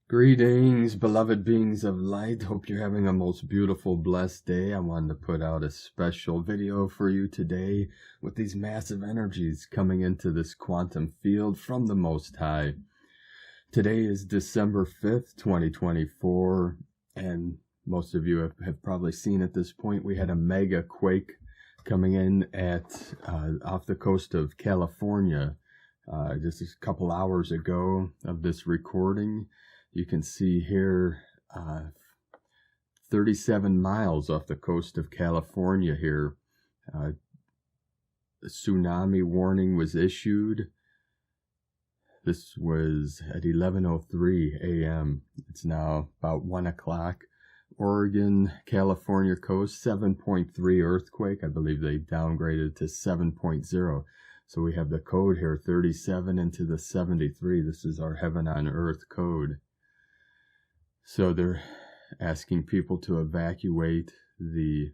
Greetings, beloved beings of light. Hope you're having a most beautiful, blessed day. I wanted to put out a special video for you today with these massive energies coming into this quantum field from the Most High. Today is December 5th, 2024, and most of you have probably seen at this point, we had a mega quake coming in at off the coast of California just a couple hours ago of this recording. You can see here 37 miles off the coast of California here. A tsunami warning was issued. This was at 11:03 a.m. It's now about 1 o'clock. Oregon, California coast, 7.3 earthquake. I believe they downgraded to 7.0. So we have the code here, 37 into the 73. This is our heaven on earth code. So they're asking people to evacuate the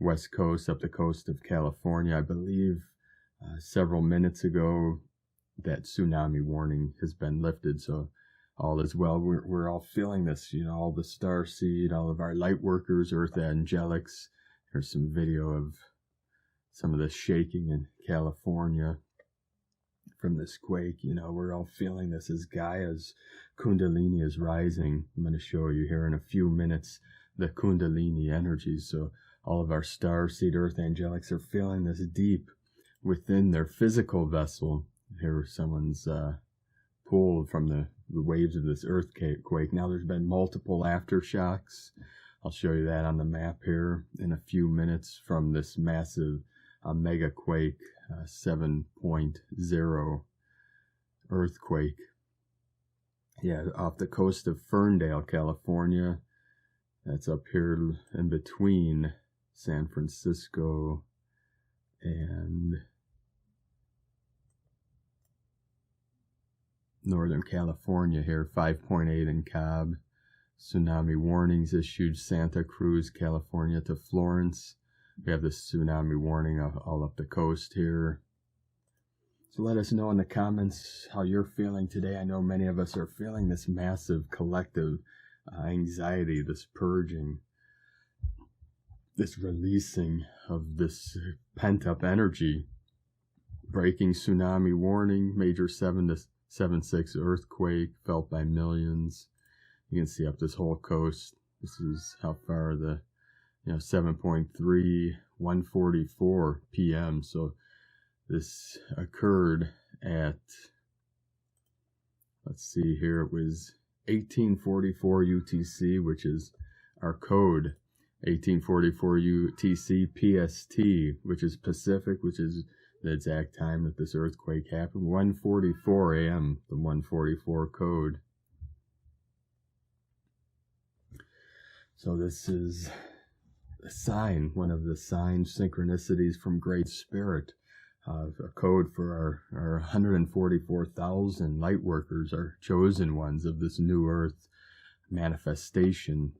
west coast, up the coast of California. I believe several minutes ago that tsunami warning has been lifted, so all is well. We're all feeling this, all the starseed, all of our light workers, earth angelics. Here's some video of some of the shaking in California from this quake. We're all feeling this as Gaia's Kundalini is rising. I'm going to show you here in a few minutes the Kundalini energies. So all of our starseed earth angelics are feeling this deep within their physical vessel. Here someone's pulled from the waves of this earthquake. Now there's been multiple aftershocks. I'll show you that on the map here in a few minutes from this massive mega quake, 7.0 earthquake. Yeah, off the coast of Ferndale, California. That's up here in between San Francisco and Northern California here, 5.8 in Cobb. Tsunami warnings issued Santa Cruz, California to Florence. We have this tsunami warning all up the coast here. So let us know in the comments how you're feeling today. I know many of us are feeling this massive collective anxiety, this purging, this releasing of this pent-up energy. Breaking tsunami warning, major 7 to 7.6 earthquake felt by millions. You can see up this whole coast. This is how far the 7.3, 1:44 p.m. So this occurred at, let's see here, it was 1844 UTC, which is our code, 1844 UTC PST, which is Pacific, which is the exact time that this earthquake happened, 1:44 a.m., the 144 code. So this is a sign, one of the signs, synchronicities from Great Spirit, a code for our 144,000 light workers, our chosen ones of this new earth manifestation.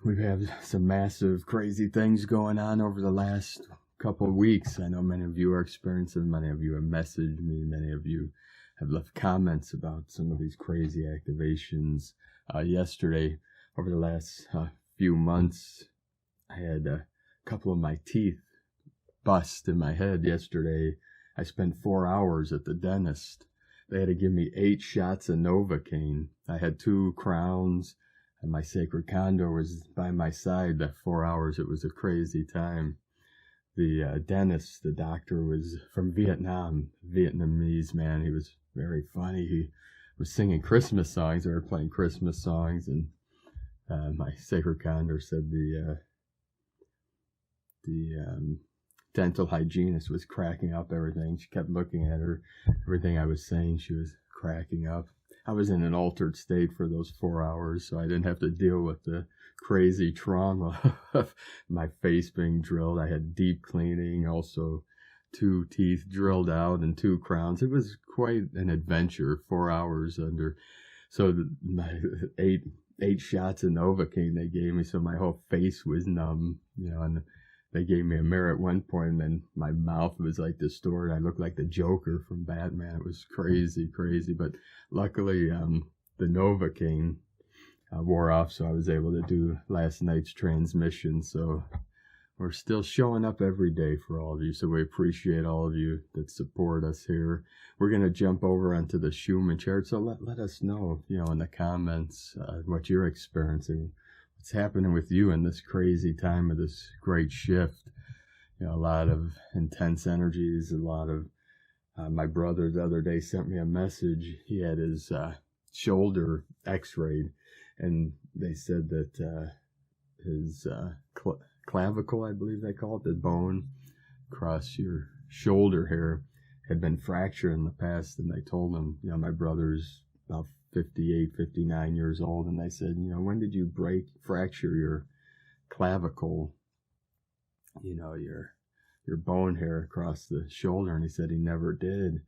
We've had some massive, crazy things going on over the last couple of weeks. I know many of you are experiencing, many of you have messaged me, many of you have left comments about some of these crazy activations. Yesterday, over the last few months, I had a couple of my teeth bust in my head yesterday. I spent 4 hours at the dentist. They had to give me 8 shots of Novocaine. I had 2 crowns, and my sacred Condor was by my side. That 4 hours, it was a crazy time. The dentist, the doctor, was from Vietnam, Vietnamese man. He was very funny. He was singing Christmas songs. They were playing Christmas songs, and my sacred Condor said the dental hygienist was cracking up everything. She kept looking at her. Everything I was saying, she was cracking up. I was in an altered state for those 4 hours, so I didn't have to deal with the crazy trauma of my face being drilled. I had deep cleaning, also 2 teeth drilled out and 2 crowns. It was quite an adventure, 4 hours under. So my eight shots of Novocaine they gave me, so my whole face was numb, and they gave me a mirror at one point, and then my mouth was like distorted. I looked like the Joker from Batman. It was crazy, crazy. But luckily, the Novocaine wore off, so I was able to do last night's transmission. So we're still showing up every day for all of you. So we appreciate all of you that support us here. We're going to jump over onto the Schumann chart. So let us know, in the comments, what you're experiencing. What's happening with you in this crazy time of this great shift? A lot of intense energies, a lot of, my brother the other day sent me a message. He had his shoulder x-rayed, and they said that his clavicle, I believe they call it, the bone across your shoulder here, had been fractured in the past. And they told him, my brother's about 58, 59 years old, and they said, when did you fracture your clavicle, your bone here across the shoulder? And he said he never did.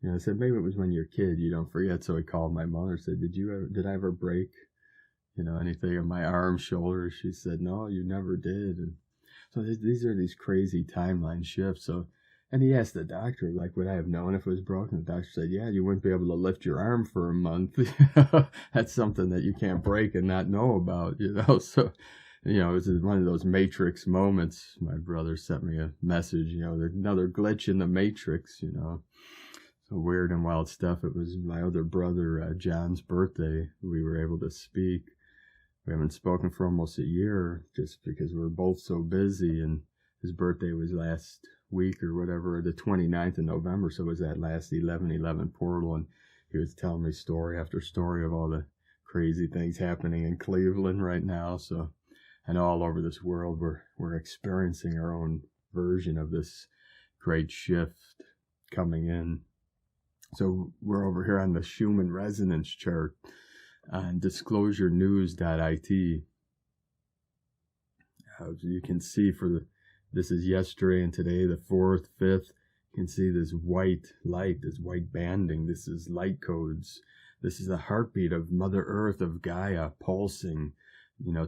I said, maybe it was when you're a kid, you don't forget. So he called my mother, said, did I ever break, anything in my arm, shoulder? She said, no, you never did. And so these are these crazy timeline shifts. So, and he asked the doctor, like, would I have known if it was broken? The doctor said, yeah, you wouldn't be able to lift your arm for a month. That's something that you can't break and not know about, So, it's one of those Matrix moments. My brother sent me a message, there's another glitch in the Matrix, So weird and wild stuff. It was my other brother, John's birthday. We were able to speak. We haven't spoken for almost a year just because we're both so busy, and his birthday was last week or whatever, the 29th of November, so it was that last 11/11 portal, and he was telling me story after story of all the crazy things happening in Cleveland right now. So I know all over this world we're experiencing our own version of this great shift coming in. So we're over here on the Schumann resonance chart on disclosurenews.it. You can see this is yesterday and today, the 4th, 5th. You can see this white light, this white banding. This is light codes. This is a heartbeat of Mother Earth, of Gaia, pulsing.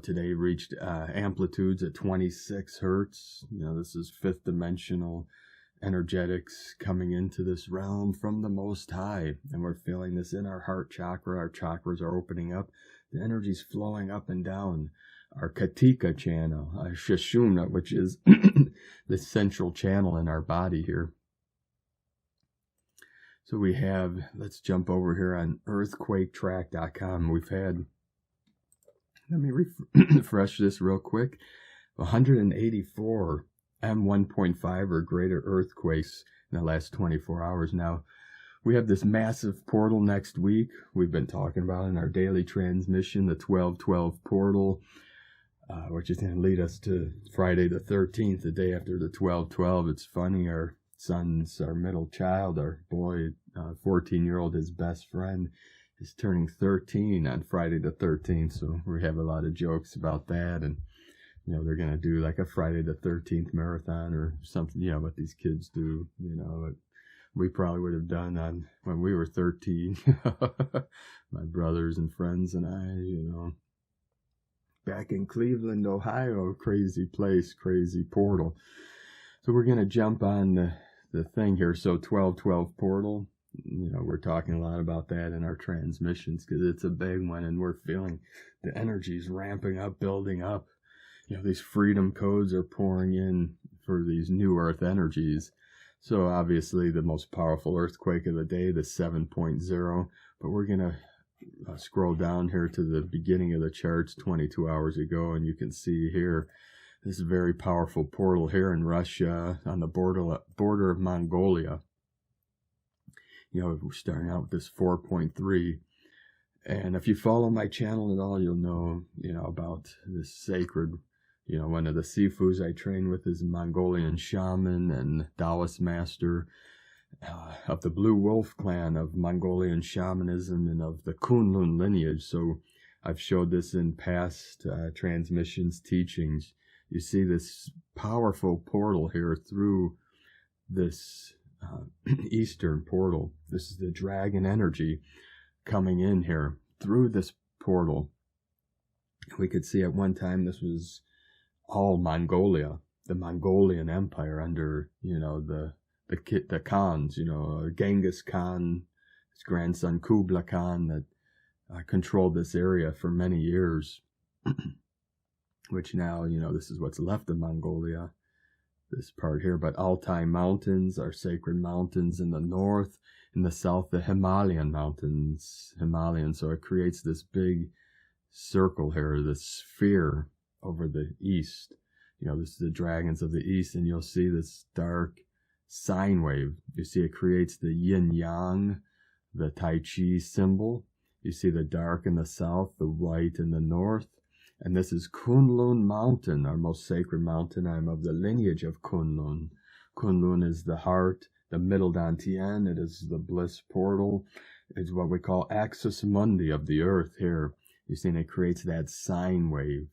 Today reached amplitudes at 26 hertz. This is 5th dimensional energetics coming into this realm from the Most High. And we're feeling this in our heart chakra. Our chakras are opening up. The energy's flowing up and down. Our Katika channel, our Sushumna, which is the central channel in our body here. So we have, let's jump over here on earthquaketrack.com. We've had, let me refresh this real quick, 184 M1.5 or greater earthquakes in the last 24 hours. Now, we have this massive portal next week. We've been talking about in our daily transmission, the 1212 portal, which is going to lead us to Friday the 13th, the day after the 1212. It's funny, our middle child, our boy, 14-year-old, his best friend, is turning 13 on Friday the 13th. So we have a lot of jokes about that. And, they're going to do like a Friday the 13th marathon or something, what these kids do, we probably would have done when we were 13. My brothers and friends and I, back in Cleveland, Ohio, crazy place, crazy portal. So we're going to jump on the thing here. So 1212 portal, we're talking a lot about that in our transmissions because it's a big one, and we're feeling the energies ramping up, building up. These freedom codes are pouring in for these new earth energies. So obviously the most powerful earthquake of the day, the 7.0, but we're going to scroll down here to the beginning of the charts 22 hours ago, and you can see here this very powerful portal here in Russia on the border of Mongolia. We're starting out with this 4.3. And if you follow my channel at all, you'll know, about this sacred, one of the Sifus I train with is a Mongolian shaman and Taoist master of the Blue Wolf clan of Mongolian shamanism and of the Kunlun lineage. So I've showed this in past transmissions, teachings. You see this powerful portal here through this eastern portal. This is the dragon energy coming in here through this portal. We could see at one time this was all Mongolia, the Mongolian Empire under, the Khans, Genghis Khan, his grandson Kublai Khan, that controlled this area for many years, which now, this is what's left of Mongolia, this part here. But Altai Mountains are sacred mountains in the north. In the south, the Himalayan mountains, so it creates this big circle here, this sphere over the east. This is the dragons of the east, and you'll see this dark sine wave. You see it creates the yin-yang, the Tai Chi symbol. You see the dark in the south, the white in the north. And this is Kunlun Mountain, our most sacred mountain. I'm of the lineage of Kunlun. Kunlun is the heart, the middle dantian. It is the bliss portal. It's what we call axis mundi of the earth here. You see, and it creates that sine wave.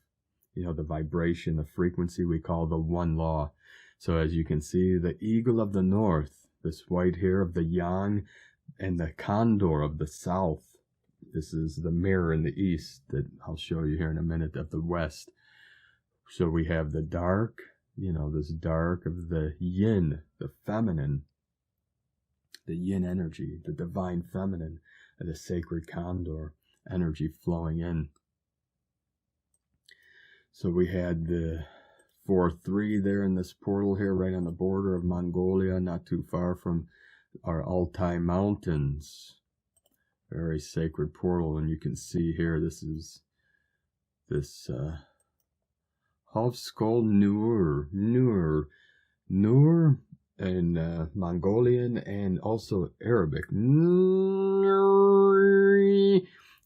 The vibration, the frequency we call the one law. So as you can see, the eagle of the north, this white here of the yang, and the condor of the south. This is the mirror in the east that I'll show you here in a minute of the west. So we have the dark, this dark of the yin, the feminine, the yin energy, the divine feminine, and the sacred condor energy flowing in. So we had the 4-3 there in this portal here, right on the border of Mongolia, not too far from our Altai Mountains. Very sacred portal, and you can see here, this is this Hovskol Nur in Mongolian and also Arabic.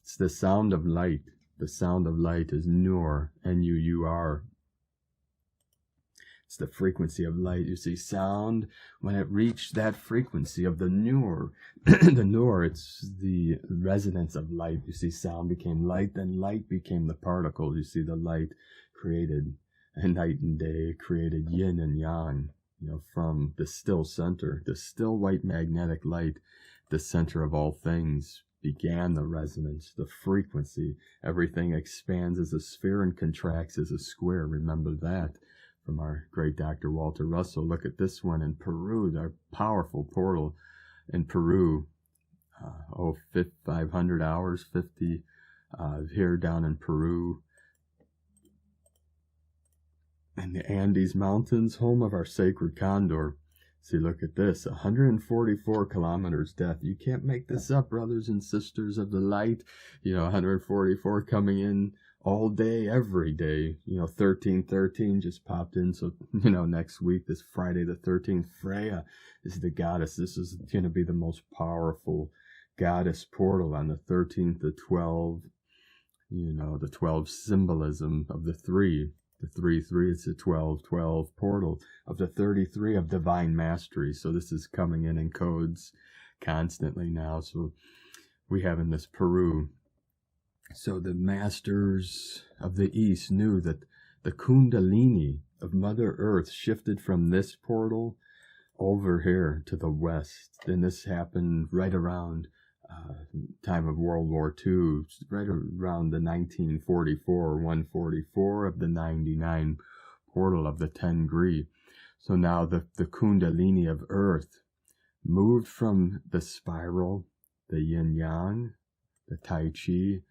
It's the sound of light. The sound of light is Nur, N-U-U-R. It's the frequency of light. You see, sound, when it reached that frequency of the Nur, the Nur, it's the resonance of light. You see, sound became light, then light became the particles. You see, the light created night and day, created yin and yang, from the still center, the still white magnetic light, the center of all things, began the resonance, the frequency. Everything expands as a sphere and contracts as a square. Remember that from our great Dr. Walter Russell. Look at this one in Peru, our powerful portal in Peru. 500 hours, 50 here down in Peru. In the Andes Mountains, home of our sacred condor. See, look at this, 144 kilometers depth. You can't make this up, brothers and sisters of the light. 144 coming in all day, every day. 1313 just popped in. So, next week, this Friday the 13th, Freya is the goddess. This is going to be the most powerful goddess portal on the 13th, the 12, the 12 symbolism of the 3. The 3-3, it's a 12-12 portal of the 33 of divine mastery. So this is coming in codes constantly now. So we have in this Peru. So the masters of the East knew that the Kundalini of Mother Earth shifted from this portal over here to the west. And this happened right around time of World War II, right around the 1944, 144 of the 99 portal of the 10 Gri. So now the Kundalini of Earth moved from the spiral, the yin-yang, the Tai Chi,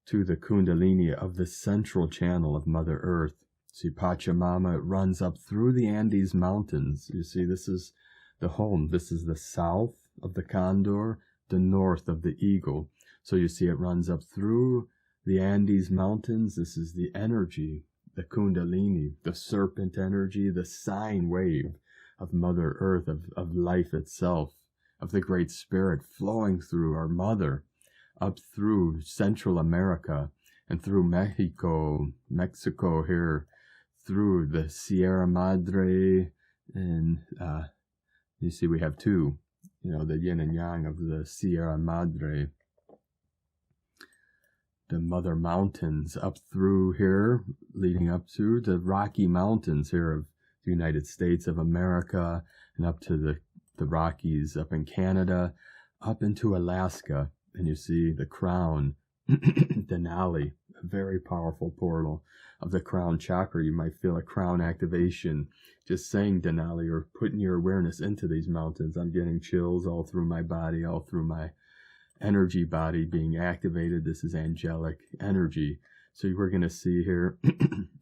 to the Kundalini of the central channel of Mother Earth. See, Pachamama, it runs up through the Andes Mountains. You see, this is the home. This is the south of the condor, the north of the eagle. So you see it runs up through the Andes Mountains. This is the energy, the Kundalini, the serpent energy, the sine wave of Mother Earth, of life itself, of the Great Spirit flowing through our Mother, up through Central America and through Mexico here, through the Sierra Madre, and you see we have two, the yin and yang of the Sierra Madre, the Mother Mountains up through here, leading up to the Rocky Mountains here of the United States of America, and up to the Rockies up in Canada, up into Alaska, and you see the crown Denali, a very powerful portal of the crown chakra. You might feel a crown activation just saying Denali or putting your awareness into these mountains. I'm getting chills all through my body, all through my energy body being activated. This is angelic energy. So we're going to see here,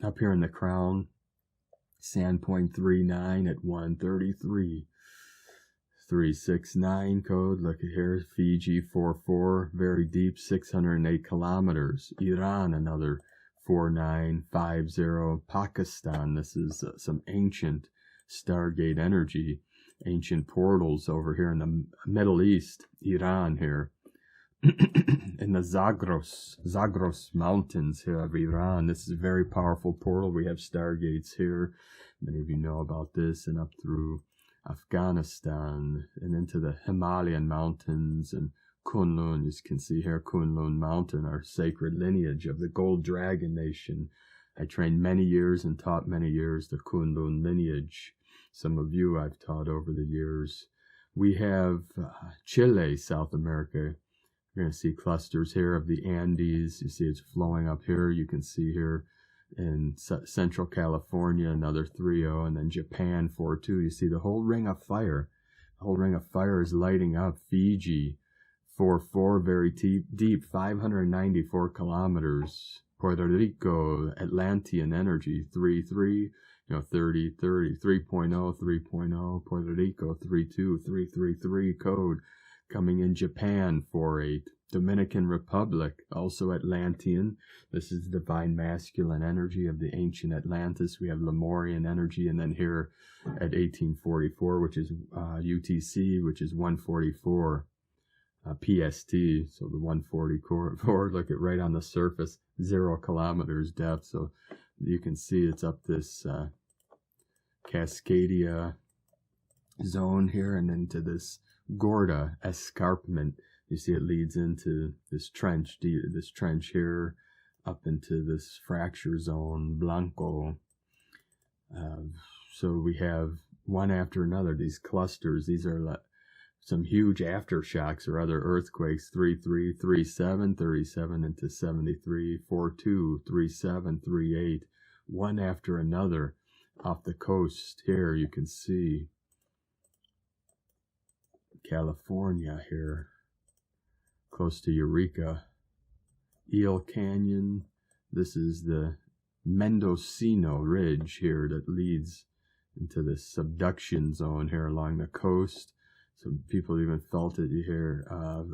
up here in the crown, Sandpoint 39 at 133. 369 code, look at here, Fiji 44, very deep, 608 kilometers. Iran, another 4950. Pakistan, this is some ancient Stargate energy, ancient portals over here in the Middle East. Iran here. In the Zagros Mountains here of Iran. This is a very powerful portal. We have stargates here. Many of you know about this, and up through Afghanistan and into the Himalayan mountains and Kunlun. You can see here Kunlun Mountain, our sacred lineage of the Gold Dragon Nation. I trained many years and taught many years the Kunlun lineage. Some of you I've taught over the years. We have Chile, South America. You're going to see clusters here of the Andes. You see it's flowing up here. You can see here in Central California, another 3-0, and then Japan 4-2. You see the whole ring of fire. The whole ring of fire is lighting up. Fiji 4-4, very deep, 594 kilometers. Puerto Rico, Atlantean energy 3-3, 30, 3.0, 3.0. Puerto Rico 3-2, 333 code. Coming in Japan, 4-8. Dominican Republic, also Atlantean. This is divine masculine energy of the ancient Atlantis. We have Lemurian energy, and then here at 1844, which is UTC, which is 144 PST. So the 144, look at right on the surface, 0 kilometers depth. So you can see it's up this Cascadia zone here and into this Gorda escarpment. You see it leads into this trench here, up into this fracture zone, Blanco. So we have one after another, these clusters. These are some huge aftershocks or other earthquakes, 3-3, 3-7, 37 into 73, 4-2, 3-7, 3-8, one after another off the coast here. You can see California here, close to Eureka, Eel Canyon. This is the Mendocino Ridge here that leads into this subduction zone here along the coast. Some people even felt it here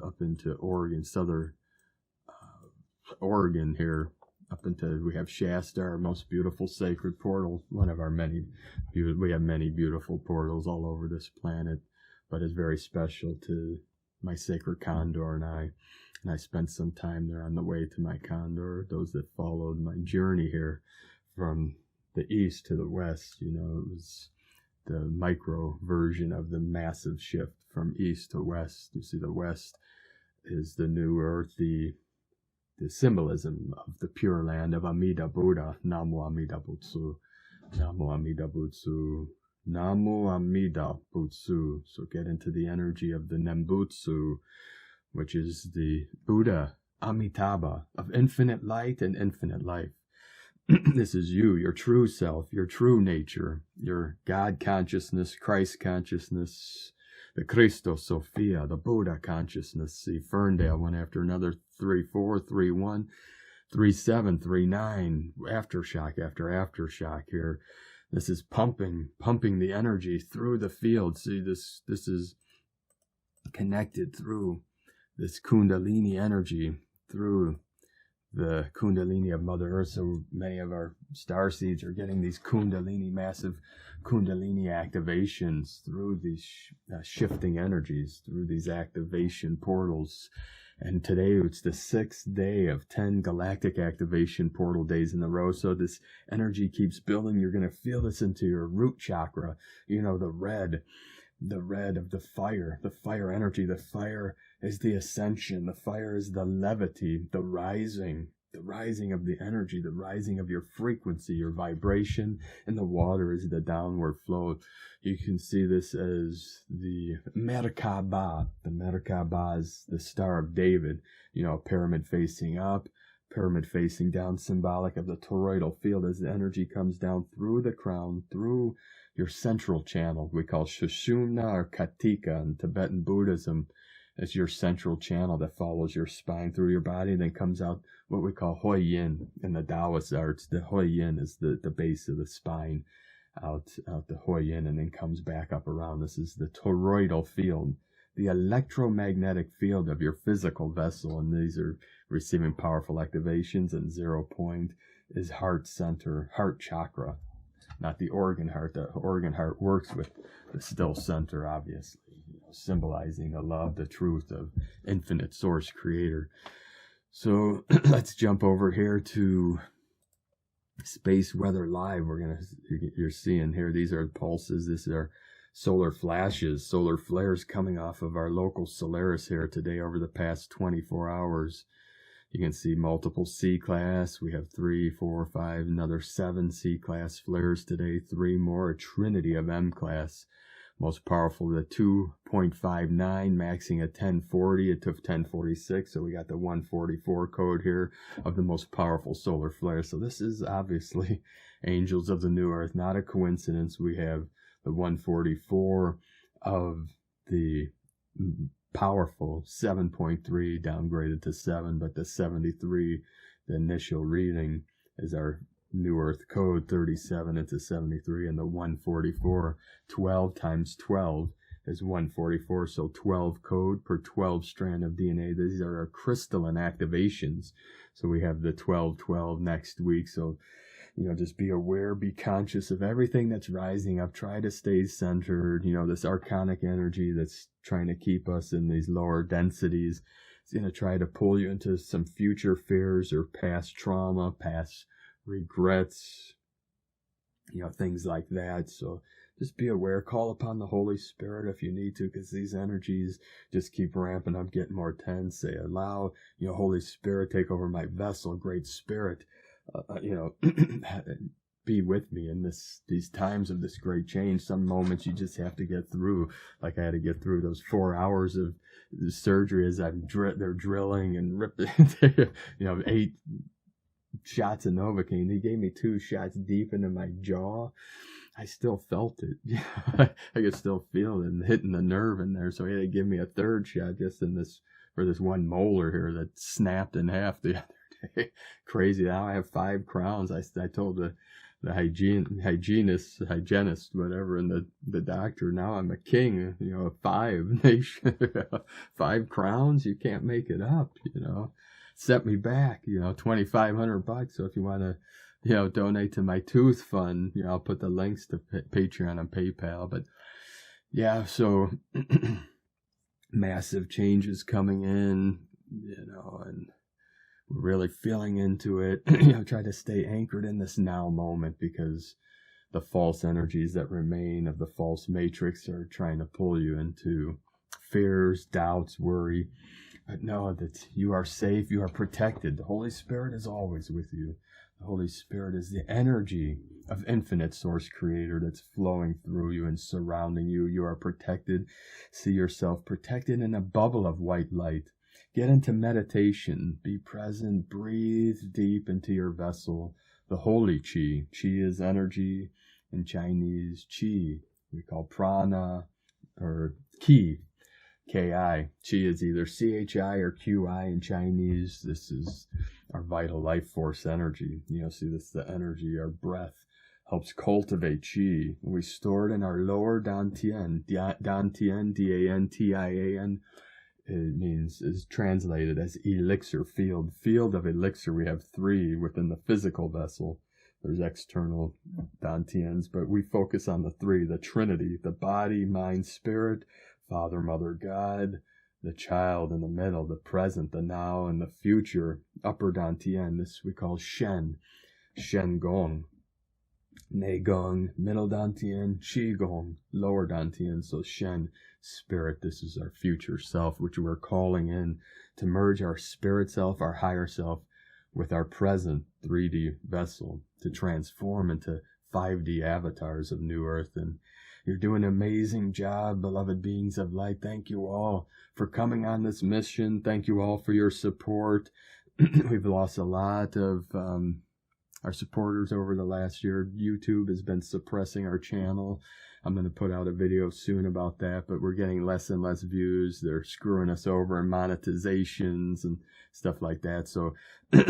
up into Oregon, southern Oregon here, up into, we have Shasta, our most beautiful sacred portal, one of our many, we have many beautiful portals all over this planet, but it's very special to my sacred Condor and I spent some time there on the way to my Condor. Those that followed my journey here from the east to the west, it was the micro version of the massive shift from east to west. You see the west is the new earth, the symbolism of the pure land of Amida Buddha. Namo Amida Butsu, Namo Amida Butsu, Namo Amida Butsu. So get into the energy of the Nembutsu, which is the Buddha Amitabha of infinite light and infinite life. This is you, your true self, your true nature, your God consciousness, Christ consciousness, the Christo Sophia, the Buddha consciousness. See Ferndale, one after another, 3-4, 3-1, 3-7, 3-9, aftershock after aftershock here. This is pumping the energy through the field. See, this is connected through this Kundalini energy, through the Kundalini of Mother Earth. So many of our star seeds are getting these Kundalini, massive Kundalini activations through these shifting energies, through these activation portals. And today it's the 6th day of 10 galactic activation portal days in a row. So this energy keeps building. You're going to feel this into your root chakra. The red of the fire energy. The fire is the ascension. The fire is the levity, the rising, the rising of the energy, the rising of your frequency, your vibration, and the water is the downward flow. You can see this as the Merkaba. The Merkaba is the Star of David, pyramid facing up, pyramid facing down, symbolic of the toroidal field as the energy comes down through the crown, through your central channel. We call Sushumna or Katika in Tibetan Buddhism. It's your central channel that follows your spine through your body and then comes out what we call Hoi Yin in the Taoist arts. The Hoi Yin is the base of the spine, out the Hoi Yin, and then comes back up around. This is the toroidal field, the electromagnetic field of your physical vessel, and these are receiving powerful activations. And 0 point is heart center, heart chakra, not the organ heart. The organ heart works with the still center, obviously, symbolizing the love, the truth of infinite source creator. So let's jump over here to Space Weather Live. You're seeing here, these are pulses. These are solar flashes, solar flares coming off of our local Solaris here today over the past 24 hours. You can see multiple C-class. We have 3, 4, 5, another 7 C-class flares today. 3 more, a trinity of M-class. Most powerful, the 2.59, maxing at 1040. It took 1046, so we got the 144 code here of the most powerful solar flare. So this is obviously angels of the new earth, not a coincidence. We have the 144 of the powerful 7.3 downgraded to 7, but the 73, the initial reading, is our new earth code, 37 into 73, and the 144, 12 times 12 is 144, so 12 code per 12 strand of DNA. These are our crystalline activations. So we have the 12-12 next week. So just be aware, be conscious of everything that's rising up. Try to stay centered. This archonic energy that's trying to keep us in these lower densities. It's going to try to pull you into some future fears or past trauma, past regrets, things like that. So just be aware. Call upon the Holy Spirit if you need to, because these energies just keep ramping up, getting more tense. Say, allow, Holy Spirit, take over my vessel, Great Spirit. Be with me in these times of this great change. Some moments you just have to get through. Like I had to get through those 4 hours of the surgery as they're drilling and ripping, 8 shots of Novocaine. He gave me 2 shots deep into my jaw. I still felt it. I could still feel it and hitting the nerve in there. So he had to give me a 3rd shot just for this one molar here that snapped in half the other day. Crazy. Now I have 5 crowns. I told the hygienist, whatever, and the doctor, now I'm a king, 5 nation, 5 crowns. You can't make it up, Set me back, $2,500. So if you want to, donate to my tooth fund, I'll put the links to Patreon and PayPal. But yeah, so massive changes coming in, and we're really feeling into it. Try to stay anchored in this now moment, because the false energies that remain of the false matrix are trying to pull you into fears, doubts, worry. But know that you are safe, you are protected. The Holy Spirit is always with you. The Holy Spirit is the energy of infinite source creator that's flowing through you and surrounding you. You are protected. See yourself protected in a bubble of white light. Get into meditation. Be present. Breathe deep into your vessel. The holy chi. Chi is energy in Chinese. Chi we call prana or ki. Ki. Chi is either CHI or QI in Chinese. This is our vital life force energy. See, this is the energy, our breath helps cultivate chi. We store it in our lower dantian. Dantian, D-A-N-T-I-A-N. It is translated as elixir field. Field of elixir. We have 3 within the physical vessel. There's external dantians, but we focus on the 3, the Trinity, the body, mind, spirit, Father, Mother, God, the child in the middle, the present, the now, and the future, upper dantian. This we call Shen, Shen Gong. Ne Gong, middle dantian, Qi Gong, lower dantian. So Shen, spirit, this is our future self, which we're calling in to merge our spirit self, our higher self, with our present 3D vessel to transform into 5D avatars of New Earth. And you're doing an amazing job, beloved beings of light. Thank you all for coming on this mission. Thank you all for your support. We've lost a lot of our supporters over the last year. YouTube has been suppressing our channel. I'm going to put out a video soon about that, but we're getting less and less views. They're screwing us over in monetizations and stuff like that. So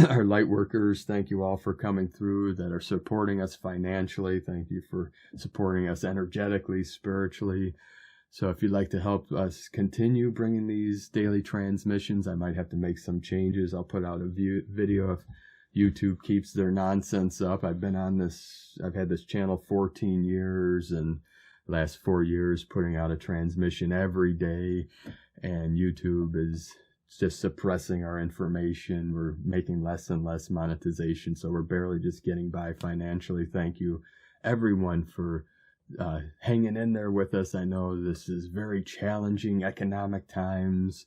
our light workers, thank you all for coming through that are supporting us financially. Thank you for supporting us energetically, spiritually. So if you'd like to help us continue bringing these daily transmissions, I might have to make some changes. I'll put out a video if YouTube keeps their nonsense up. I've had this channel 14 years, and last 4 years putting out a transmission every day, and YouTube is just suppressing our information. We're making less and less monetization, so we're barely just getting by financially. Thank you everyone for hanging in there with us. I know this is very challenging economic times,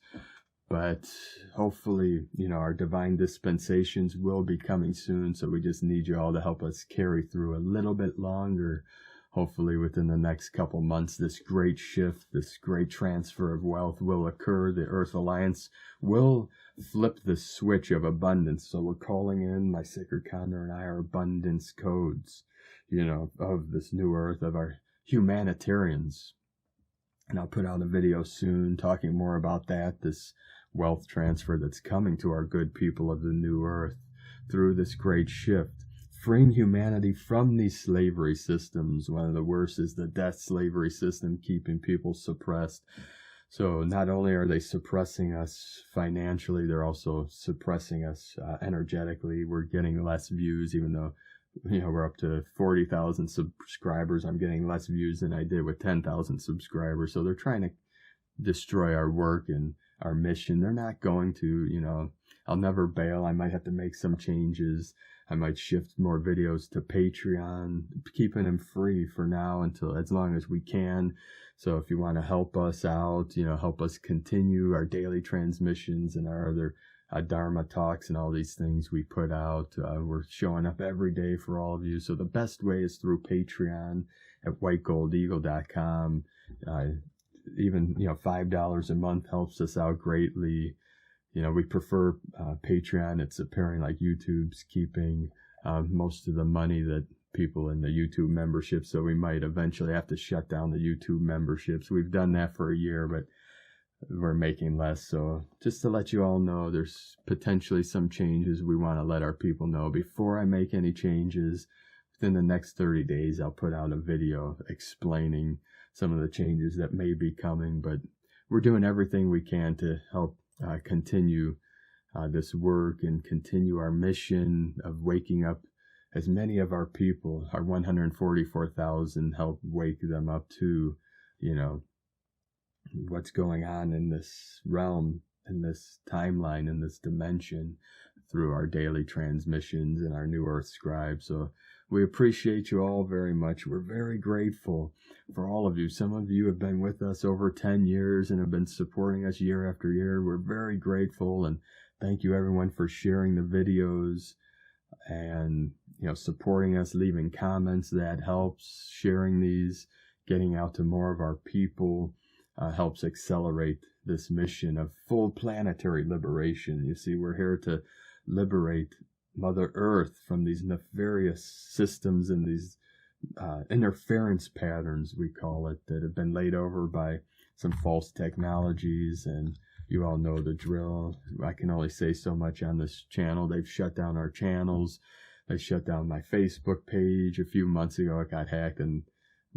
but hopefully, our divine dispensations will be coming soon. So we just need you all to help us carry through a little bit longer. Hopefully within the next couple months, this great shift, this great transfer of wealth will occur. The Earth Alliance will flip the switch of abundance. So we're calling in, my sacred Condor and I, our abundance codes, of this new Earth, of our humanitarians. And I'll put out a video soon talking more about that, this wealth transfer that's coming to our good people of the new Earth through this great shift, freeing humanity from these slavery systems. One of the worst is the death slavery system, keeping people suppressed. So not only are they suppressing us financially, they're also suppressing us energetically. We're getting less views, even though we're up to 40,000 subscribers. I'm getting less views than I did with 10,000 subscribers. So they're trying to destroy our work and our mission. They're not going to, I'll never bail. I might have to make some changes. I might shift more videos to Patreon, keeping them free for now as long as we can. So if you want to help us out, help us continue our daily transmissions and our other Dharma talks and all these things we put out. We're showing up every day for all of you. So the best way is through Patreon at whitegoldeagle.com. Even, $5 a month helps us out greatly. We prefer Patreon. It's appearing like YouTube's keeping most of the money that people in the YouTube membership. So we might eventually have to shut down the YouTube memberships. We've done that for a year, but we're making less. So just to let you all know, there's potentially some changes we want to let our people know. Before I make any changes, within the next 30 days, I'll put out a video explaining some of the changes that may be coming. But we're doing everything we can to help continue this work and continue our mission of waking up as many of our people, our 144,000, help wake them up to, what's going on in this realm, in this timeline, in this dimension through our daily transmissions and our New Earth scribe. So we appreciate you all very much. We're very grateful for all of you. Some of you have been with us over 10 years and have been supporting us year after year. We're very grateful, and thank you everyone for sharing the videos and supporting us, leaving comments. That helps. Sharing these, getting out to more of our people helps accelerate this mission of full planetary liberation. You see, we're here to liberate Mother Earth from these nefarious systems and these interference patterns, we call it, that have been laid over by some false technologies. And you all know the drill. I can only say so much on this channel. They've shut down our channels. They shut down my Facebook page a few months ago. It got hacked and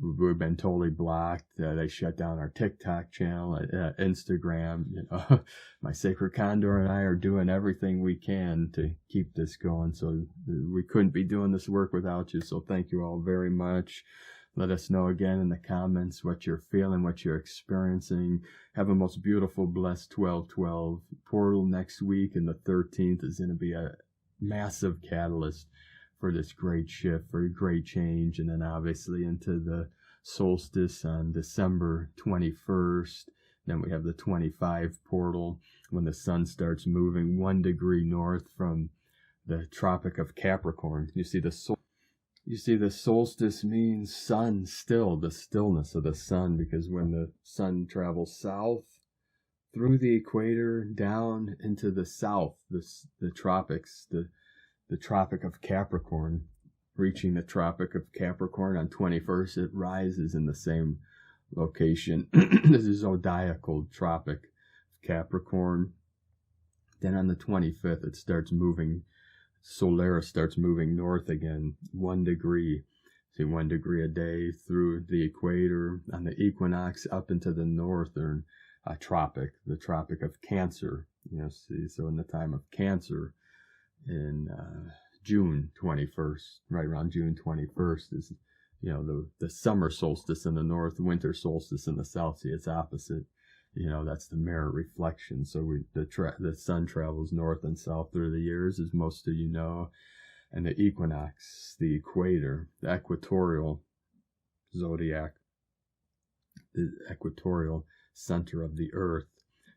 we've been totally blocked. They shut down our TikTok channel, Instagram. My sacred Condor and I are doing everything we can to keep this going. So we couldn't be doing this work without you. So thank you all very much. Let us know again in the comments what you're feeling, what you're experiencing. Have a most beautiful, blessed 12/12 portal next week, and the 13th is going to be a massive catalyst for this great shift, for a great change. And then obviously into the solstice on December 21st. Then we have the 25 portal when the sun starts moving 1 degree north from the Tropic of Capricorn. You see the solstice means sun still, the stillness of the sun, because when the sun travels south through the equator down into the south, the tropics, the Tropic of Capricorn, reaching the Tropic of Capricorn on 21st, it rises in the same location. This is zodiacal Tropic of Capricorn. Then on the 25th, it starts moving, Solaris starts moving north again, 1 degree. See, 1 degree a day through the equator on the equinox up into the northern tropic, the Tropic of Cancer. See, so in the time of Cancer, in June 21st, right around June 21st is, the summer solstice in the north, winter solstice in the south. See, it's opposite. That's the mirror reflection. So the sun travels north and south through the years, as most of you know. And the equinox, the equator, the equatorial zodiac, the equatorial center of the earth,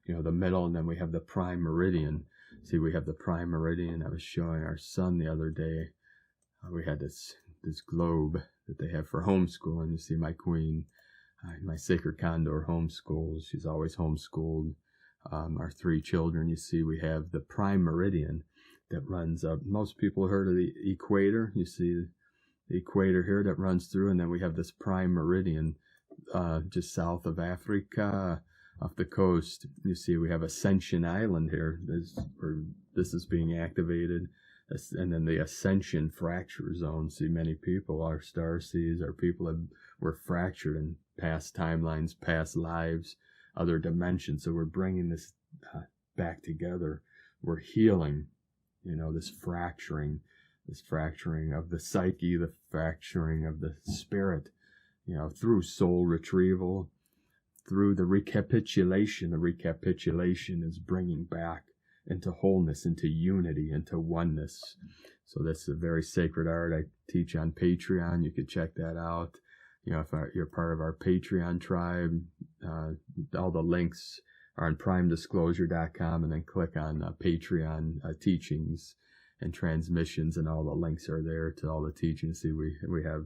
the middle, and then we have the prime meridian. See, we have the prime meridian. I was showing our son the other day. We had this globe that they have for homeschooling. You see my queen, my sacred Condor homeschools. She's always homeschooled our 3 children. You see, we have the prime meridian that runs up. Most people heard of the equator. You see the equator here that runs through, and then we have this prime meridian just south of Africa, off the coast. You see, we have Ascension Island here. This is being activated. And then the Ascension fracture zone. See, many people, our star seeds, our people were fractured in past timelines, past lives, other dimensions. So we're bringing this back together. We're healing, this fracturing of the psyche, the fracturing of the spirit, through soul retrieval, through the recapitulation. The recapitulation is bringing back into wholeness, into unity, into oneness. So that's a very sacred art I teach on Patreon. You could check that out. If you're part of our Patreon tribe, all the links are on primedisclosure.com, and then click on Patreon teachings and transmissions, and all the links are there to all the teachings. See, we have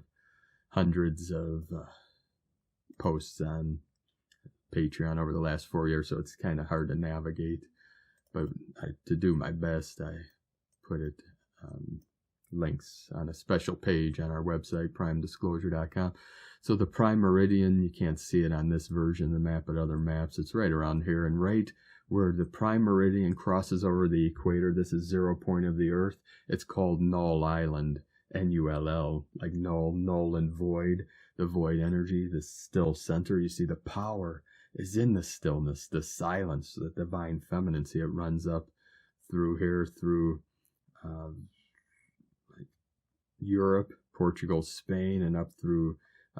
hundreds of posts on Patreon over the last 4 years, so it's kind of hard to navigate. But to do my best, I put it links on a special page on our website, primedisclosure.com. So the prime meridian, you can't see it on this version of the map, but other maps, it's right around here. And right where the prime meridian crosses over the equator, this is 0 point of the earth. It's called Null Island, Null, like null and void, the void energy, the still center. You see the power is in the stillness, the silence, the divine feminine. See, it runs up through here, through Europe, Portugal, Spain, and up through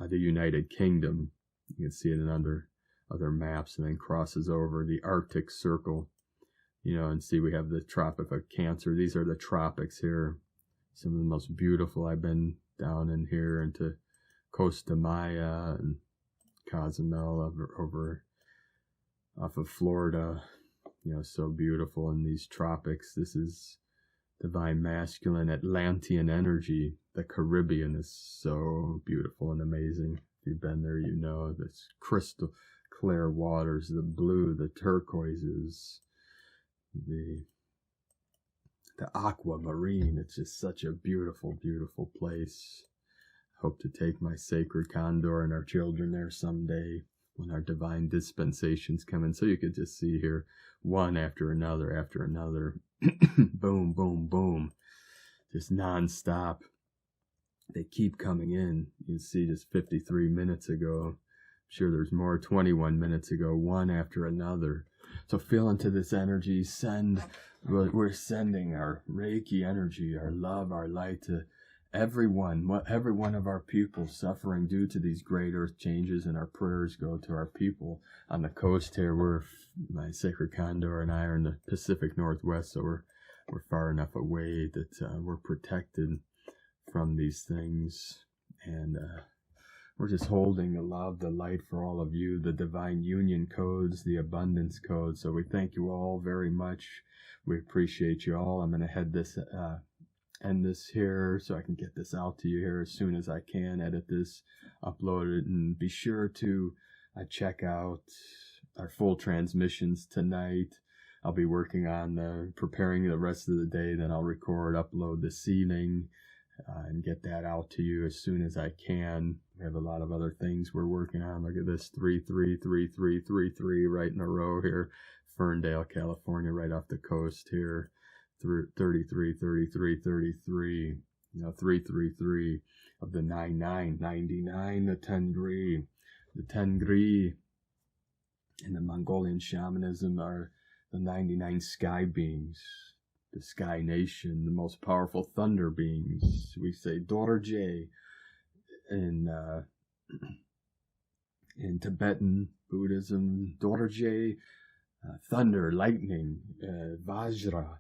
the United Kingdom. You can see it in other maps, and then crosses over the Arctic Circle. And see, we have the Tropic of Cancer. These are the tropics here. Some of the most beautiful. I've been down in here into Costa Maya and Cozumel over off of Florida, so beautiful in these tropics. This is divine masculine Atlantean energy. The Caribbean is so beautiful and amazing. If you've been there, this crystal clear waters, the blue, the turquoises, the aquamarine. It's just such a beautiful, beautiful place. Hope to take my sacred Condor and our children there someday when our divine dispensations come in. So you could just see here, one after another, boom, boom, boom, just nonstop. They keep coming in. You see, just 53 minutes ago, I'm sure there's more, 21 minutes ago, one after another. So feel into this energy. We're sending our Reiki energy, our love, our light to every one of our people suffering due to these great earth changes, and our prayers go to our people on the coast here. My sacred Condor and I are in the Pacific Northwest, so we're far enough away that we're protected from these things, and we're just holding the love, the light for all of you, the divine union codes, the abundance codes. So we thank you all very much. We appreciate you all. I'm going to head this end this here so I can get this out to you here as soon as I can, edit this, upload it, and be sure to check out our full transmissions tonight. I'll be working on preparing the rest of the day, then I'll record, upload this evening, and get that out to you as soon as I can. We have a lot of other things we're working on. Look at this, 333333 right in a row here. Ferndale, California, right off the coast here. 33, 33, 33, 333 of the 99, 99, the 10 gris. The 10 gris in the Mongolian shamanism are the 99 sky beings, the sky nation, the most powerful thunder beings. We say Dorje in Tibetan Buddhism, Dorje, thunder, lightning, Vajra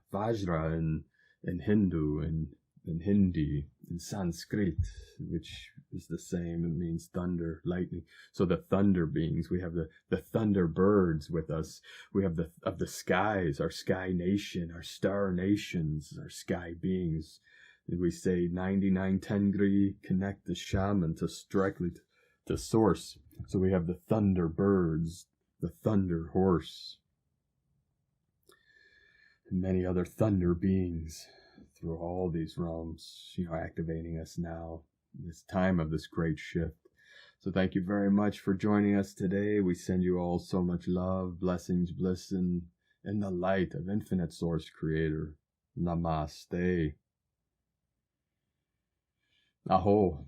in Hindu, and in Hindi, in Sanskrit, which is the same. It means thunder, lightning. So the thunder beings, we have the thunder birds with us. We have the skies, our sky nation, our star nations, our sky beings. And we say 99 Tengri, connect the shaman directly to source. So we have the thunder birds, the thunder horse, and many other thunder beings through all these realms, activating us now, this time of this great shift. So thank you very much for joining us today. We send you all so much love, blessings, bliss, and in the light of infinite source creator. Namaste. A'ho.